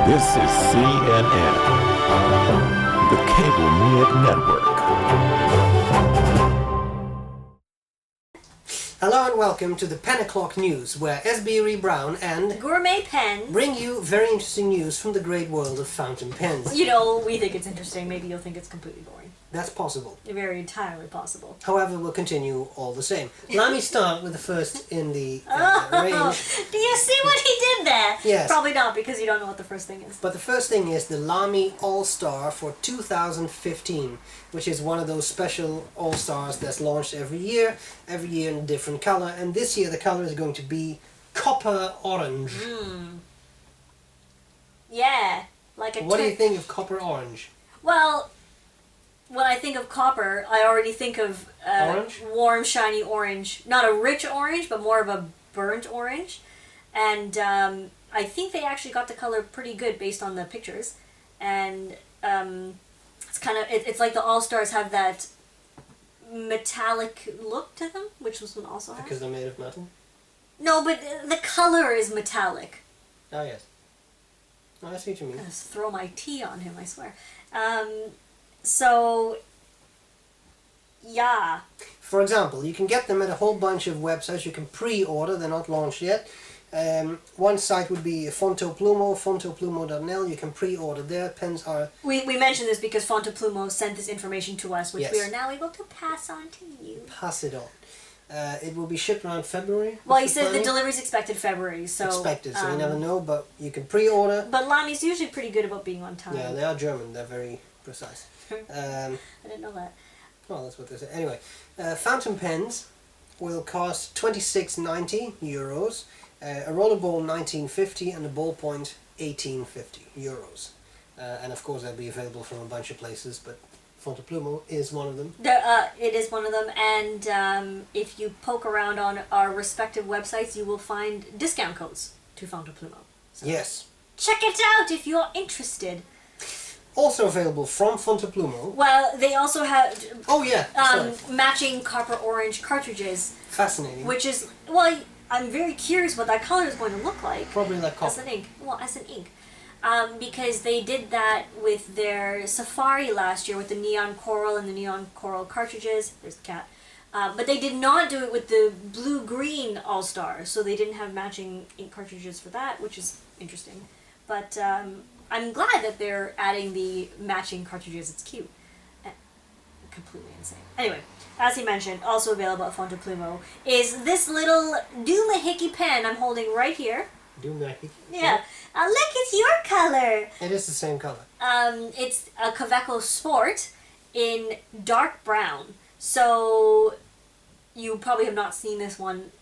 This is CNN, the Cable Media Network. Hello and welcome to the Pen O'Clock News, where sbrebrown and Gourmet Pen bring you very interesting news from the great world of fountain pens. You know, we think it's interesting. Maybe you'll think it's completely boring. That's possible. Very entirely possible. However, we'll continue all the same. Let me start with the first in the range. Do you see what he did there? Yes. Probably not, because you don't know what the first thing is. But the first thing is the Lamy All-Star for 2015, which is one of those special All-Stars that's launched every year in a different color. And this year the color is going to be copper orange. Yeah, like a. What do you think of copper orange? Well, when I think of copper, I already think of Orange? Warm, shiny orange. Not a rich orange, but more of a burnt orange. And I think they actually got the color pretty good based on the pictures. And it's kind of it's like the All-Stars have that metallic look to them, which this one also has. Because they're made of metal? No, but the color is metallic. Oh, yes. Oh, I see what you mean. I just throw my tea on him, I swear. So, yeah. For example, you can get them at a whole bunch of websites. You can pre-order, they're not launched yet. One site would be Fontoplumo, fontoplumo.nl. You can pre-order there. Pens are... We mentioned this because Fontoplumo sent this information to us, which Yes. we are now able to pass on to you. Pass it on. It will be shipped around February. Well, he says the delivery is expected February, so... Expected, so you never know, but you can pre-order. But Lamy's usually pretty good about being on time. Yeah, they are German. They're very precise. I didn't know that. Well, that's what they say. Anyway, fountain pens will cost €26.90, a rollerball $19.50, and a ballpoint €18.50. And of course, they'll be available from a bunch of places, but Fontoplumo is one of them. It is one of them, and if you poke around on our respective websites, you will find discount codes to Fontoplumo. So Yes. check it out if you're interested. Also available from Fontoplumo. Well, they also have Oh yeah, sorry. matching copper orange cartridges, Fascinating. which is, well, I'm very curious what that color is going to look like. Probably like As copper. an ink. Well, as an ink. Because they did that with their Safari last year with the neon coral and the neon coral cartridges. There's the cat. But they did not do it with the blue-green All-Star, so they didn't have matching ink cartridges for that, which is interesting. But I'm glad that they're adding the matching cartridges. It's cute. Completely insane. Anyway, as he mentioned, also available at Fontoplumo is this little doohickey pen I'm holding right here. Doohickey. Yeah. Look, it's your color. It is the same color. It's a Kaweco Sport in dark brown. So you probably have not seen this one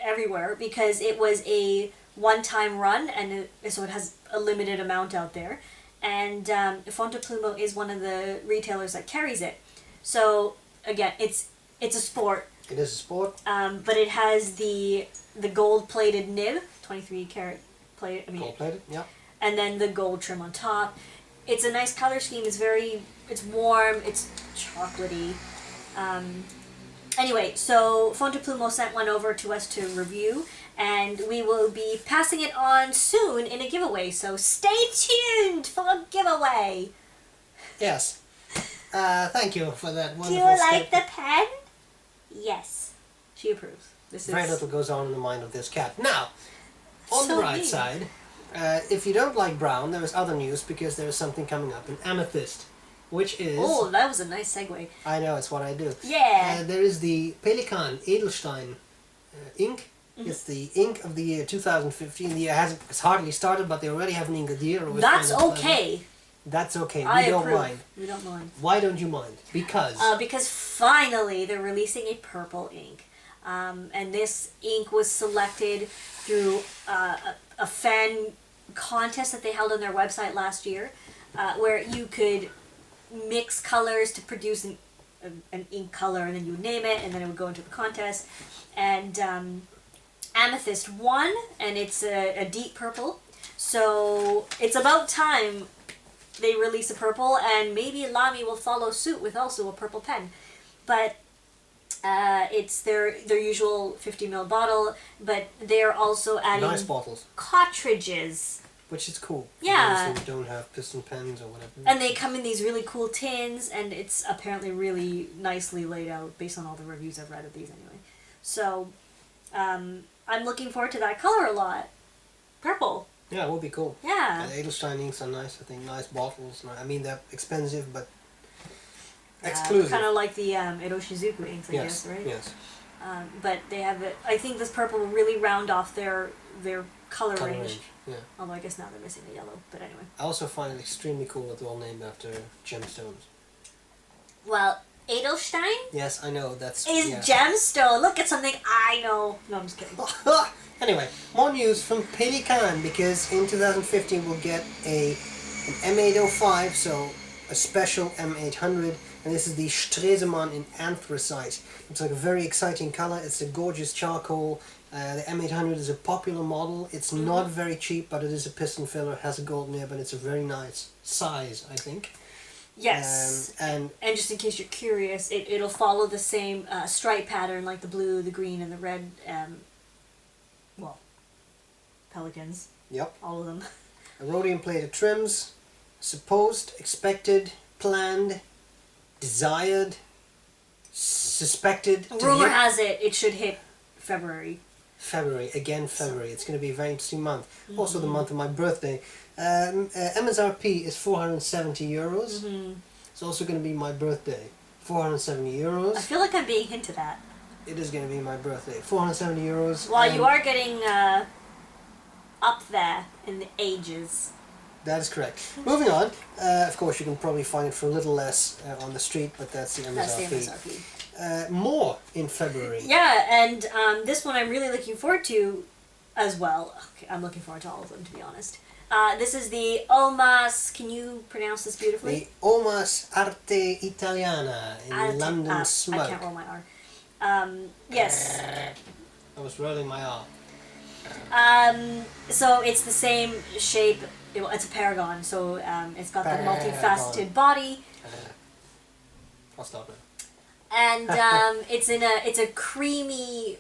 everywhere because it was a one-time run, and so it has a limited amount out there. And Fontoplumo is one of the retailers that carries it. So again, it's a sport. It is a sport. But it has the gold-plated nib, 23 karat plate. I mean, Gold-plated, yeah. and then the gold trim on top. It's a nice color scheme. It's warm. It's chocolatey. Anyway, so Fontoplumo sent one over to us to review, and we will be passing it on soon in a giveaway. So stay tuned for a giveaway. Yes. Thank you for that wonderful Do you like statement. the pen? Yes. She approves. This Very is little goes on in the mind of this cat. Now, on the So bright mean. side, if you don't like brown, there is other news because there is something coming up. An amethyst, which is... Oh, that was a nice segue. I know, it's what I do. Yeah. There is the Pelikan Edelstein ink. It's the ink of the year 2015. The year it's hardly started, but they already have an ink of the year. That's okay. That's okay. I We don't approve. mind. We don't mind. Why don't you mind? Because... Because finally they're releasing a purple ink. And this ink was selected through a fan contest that they held on their website last year, where you could mix colors to produce an ink color, and then you would name it, and then it would go into the contest. And Amethyst won, and it's a deep purple. So it's about time they release a purple, and maybe Lamy will follow suit with also a purple pen. But it's their usual 50 ml bottle, but they're also adding nice bottles. cartridges which is cool. For Yeah. those who don't have piston pens or whatever. And they come in these really cool tins, and it's apparently really nicely laid out based on all the reviews I've read of these anyway. So, I'm looking forward to that color a lot. Purple. Yeah, it would be cool. Yeah. And Edelstein inks are nice, I think. Nice bottles. I mean, they're expensive, but exclusive. Kind of like the Edo-Shizuku inks, I Yes, guess, right? yes. But they have it. I think this purple will really round off their color Color range. range, yeah. Although I guess now they're missing the yellow. But anyway. I also find it extremely cool that they're all named after gemstones. Well, Edelstein Yes, I know, that's... is yeah. gemstone. Look at something I know. No, I'm just kidding. Anyway, more news from Pelican, because in 2015 we'll get an M805, so a special M800, and this is the Stresemann in anthracite. It's like a very exciting color. It's a gorgeous charcoal. The M800 is a popular model. It's not very cheap, but it is a piston filler, has a gold nib, and it's a very nice size, I think. Yes. And And just in case you're curious, it'll follow the same stripe pattern like the blue, the green, and the red. Well, pelicans. yep, All of them. rhodium plated trims, supposed, expected, planned, desired, suspected. to Rumor hit has it should hit February. February, again February. It's going to be a very interesting month. Also the month of my birthday. MSRP is 470 euros. It's also going to be my birthday. 470 euros. I feel like I'm being hinted at. It is going to be my birthday. 470 euros. Well, you are getting up there in the ages. That is correct. Moving on. Of course, you can probably find it for a little less on the street, but that's the MSRP. That's the MSRP. More in February. Yeah, and this one I'm really looking forward to as well. Okay, I'm looking forward to all of them, to be honest. This is the Omas, can you pronounce this beautifully? The Omas Arte Italiana in London Smoke. I can't roll my R. Yes. I was rolling my R. So it's the same shape. It's a paragon, so it's got the Paragon. multifaceted body, I'll stop it. and it's a creamy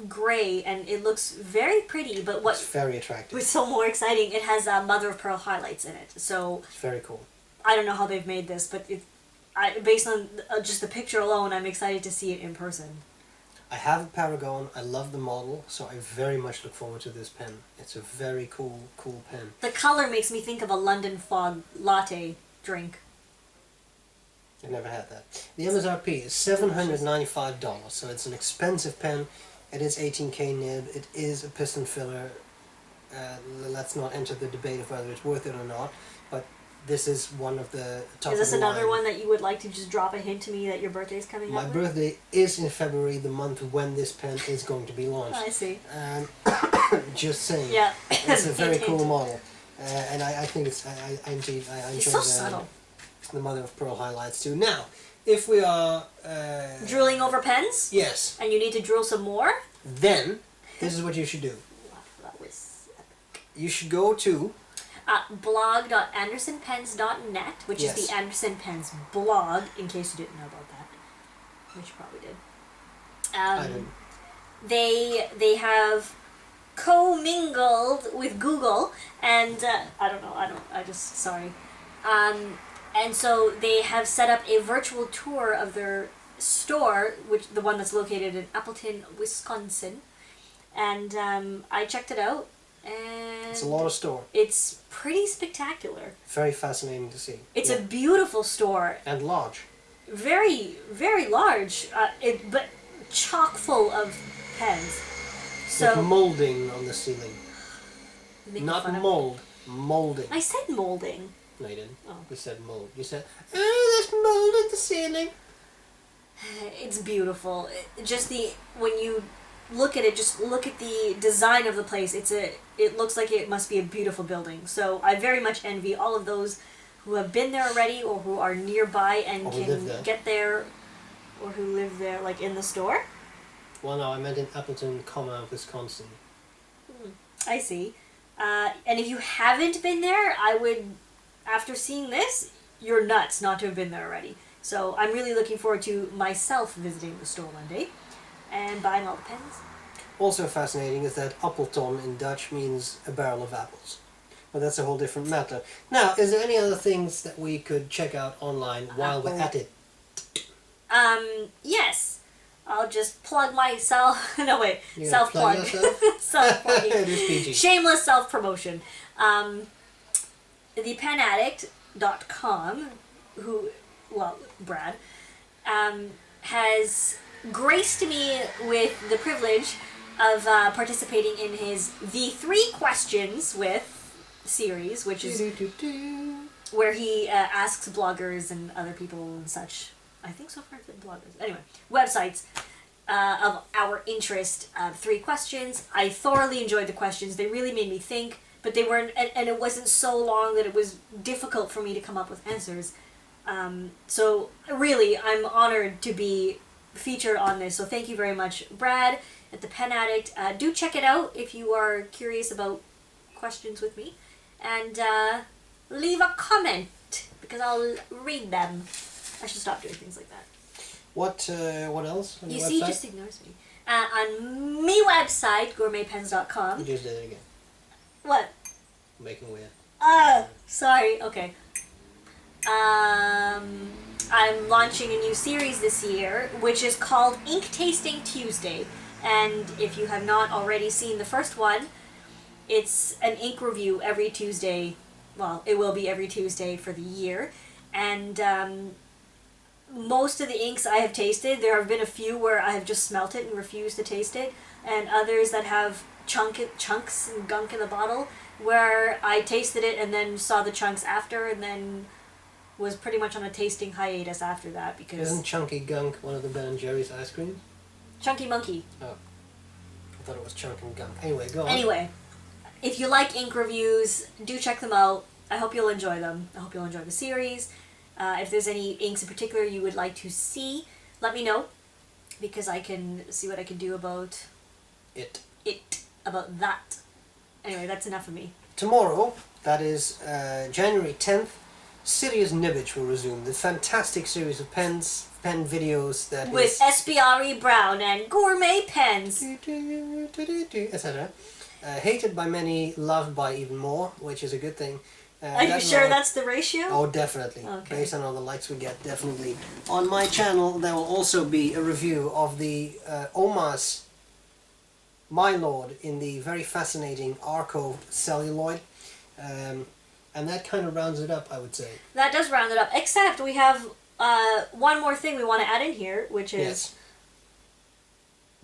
gray, and it looks very pretty. But It's what very attractive. was so more exciting, it has mother of pearl highlights in it. So It's very cool. I don't know how they've made this, but based on just the picture alone, I'm excited to see it in person. I have a Paragon. I love the model, so I very much look forward to this pen. It's a very cool pen. The color makes me think of a London fog latte drink. I've never had that. The MSRP is $795, so it's an expensive pen. It is 18K nib. It is a piston filler. Let's not enter the debate of whether it's worth it or not, but this is one of the top Is this of the another line. one that you would like to just drop a hint to me that your birthday is coming My up? birthday is in February, the month when this pen is going to be launched. I see. Just saying. Yeah. It's a very Hint, cool hint. model. And I think it's, I enjoy It's so subtle. the mother of pearl highlights too. Now, if we are... Drooling over pens? Yes. And you need to drool some more? Then, this is what you should do. Wow, that was epic. You should go to... blog.andersonpens.net, which Yes. is the Anderson Pens blog, in case you didn't know about that. Which you probably did. I didn't. They have co-mingled with Google, and sorry. And so they have set up a virtual tour of their store, the one that's located in Appleton, Wisconsin. And I checked it out, and It's a lot of store. it's pretty spectacular. Very fascinating to see. It's Yeah. a beautiful store, And large. very, very large, but chock full of pens. So With molding on the ceiling. making Not fun of- mold. Molding. I said molding. No, you didn't. Oh. You said mold. You said, there's mold at the ceiling. It's beautiful. When you look at it, just look at the design of the place. It looks like it must be a beautiful building. So I very much envy all of those who have been there already, or who are nearby and Or who live can there. get there, or who live there, like in the store. Well, no, I meant in Appleton, Wisconsin. I see. And if you haven't been there, I would, after seeing this, you're nuts not to have been there already. So I'm really looking forward to myself visiting the store one day and buying all the pens. Also fascinating is that Appelton in Dutch means a barrel of apples. But that's a whole different matter. Now, is there any other things that we could check out online while we're at it? Yes. I'll just plug myself. No, wait. You're gonna Self-plug. plug yourself? Self-plugging. It is PG. Shameless self-promotion. ThePenAddict.com, Brad, has graced me with the privilege of participating in his The 3 Questions With series, which is where he asks bloggers and other people and such, I think so far it's been bloggers, anyway, websites of our interest, 3 questions. I thoroughly enjoyed the questions. They really made me think, but they weren't, and it wasn't so long that it was difficult for me to come up with answers. So really, I'm honored to be featured on this, so thank you very much, Brad, at The Pen Addict. Do check it out if you are curious about questions with me, and leave a comment, because I'll read them. I should stop doing things like that. What else on You your see, he website? just ignores me. On me website, gourmetpens.com. You just did it again. What? Making weird. Oh, sorry. Okay. I'm launching a new series this year, which is called Ink Tasting Tuesday. And if you have not already seen the first one, it's an ink review every Tuesday. Well, it will be every Tuesday for the year. And most of the inks I have tasted, there have been a few where I have just smelt it and refused to taste it, and others that have chunks and gunk in the bottle, where I tasted it and then saw the chunks after, and then was pretty much on a tasting hiatus after that, because... Isn't Chunky Gunk one of the Ben & Jerry's ice creams? Chunky Monkey. Oh. I thought it was Chunk and Gunk. Anyway, go on. Anyway, if you like ink reviews, do check them out. I hope you'll enjoy them. I hope you'll enjoy the series. If there's any inks in particular you would like to see, let me know, because I can see what I can do about about that. Anyway, that's enough of me. Tomorrow, that is January 10th, Sirius Nibbage will resume. The fantastic series of pen videos that with S.B.R.E. Brown and Gourmet Pens. etc. Hated by many, loved by even more, which is a good thing. Are you sure that's the ratio? Oh, definitely. Okay. Based on all the likes we get, definitely. On my channel, there will also be a review of the Omas My Lord in the very fascinating Arco celluloid. And that kind of rounds it up, I would say. That does round it up, except we have one more thing we want to add in here, which is... Yes.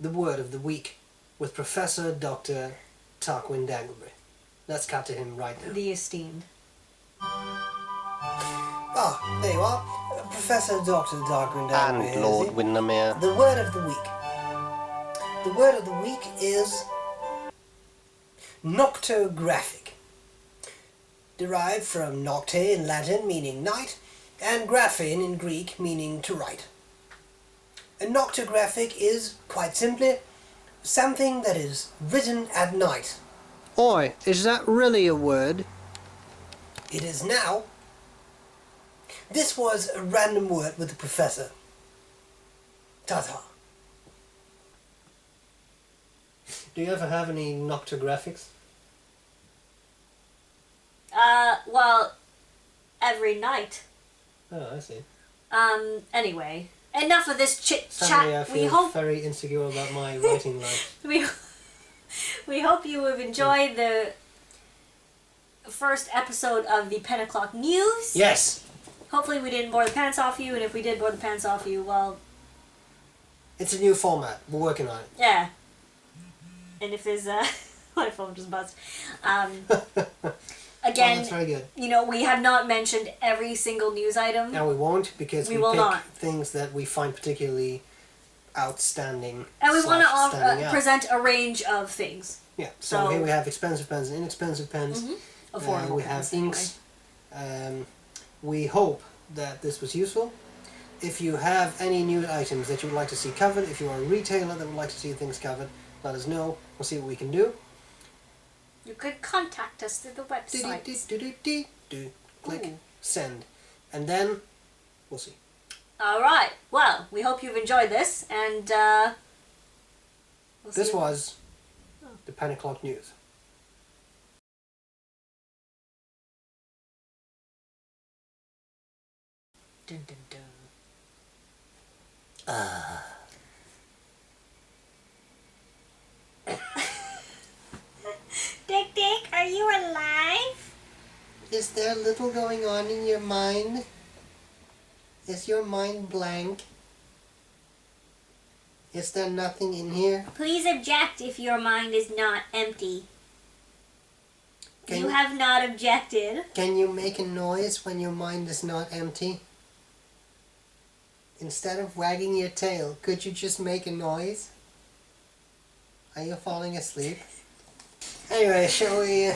The word of the week with Professor Dr. Tarquin Danglebury. Let's cut to him right now. The esteemed. Ah, there you are. Professor Dr. Tarquin Danglebury. And Lord Windermere. The word of the week. The word of the week is noctographic. Derived from nocte in Latin, meaning night, and graphein in Greek, meaning to write. A noctographic is, quite simply, something that is written at night. Oi, is that really a word? It is now. This was a random word with the professor. Ta-ta. Do you ever have any noctographics? Well, every night. Oh, I see. Anyway, enough of this Suddenly I chit-chat. feel very insecure about my writing life. We hope you have enjoyed the first episode of the Pen O'Clock News. Yes! Hopefully we didn't bore the pants off you, and if we did bore the pants off you, well... It's a new format. We're working on it. Yeah. And if there's my phone just buzzed. Again, Oh, that's very good. you know, we have not mentioned every single news item. And we won't, because We we will pick not. things that we find particularly outstanding. And we want / standing to out. present a range of things. Yeah, so So- here we have expensive pens and inexpensive pens. Affordable We have pens, anyway. inks. We hope that this was useful. If you have any new items that you would like to see covered, if you are a retailer that would like to see things covered, let us know. We'll see what we can do. You could contact us through the website. Click Ooh. send. And then we'll see. Alright, well, we hope you've enjoyed this, and we'll see This you- was the Pen O'Clock News. Dun, dun, dun. Dick Dick, are you alive? Is there little going on in your mind? Is your mind blank? Is there nothing in here? Please object if your mind is not empty. Can You have not objected. Can you make a noise when your mind is not empty? Instead of wagging your tail, could you just make a noise? Are you falling asleep? Anyway, shall we...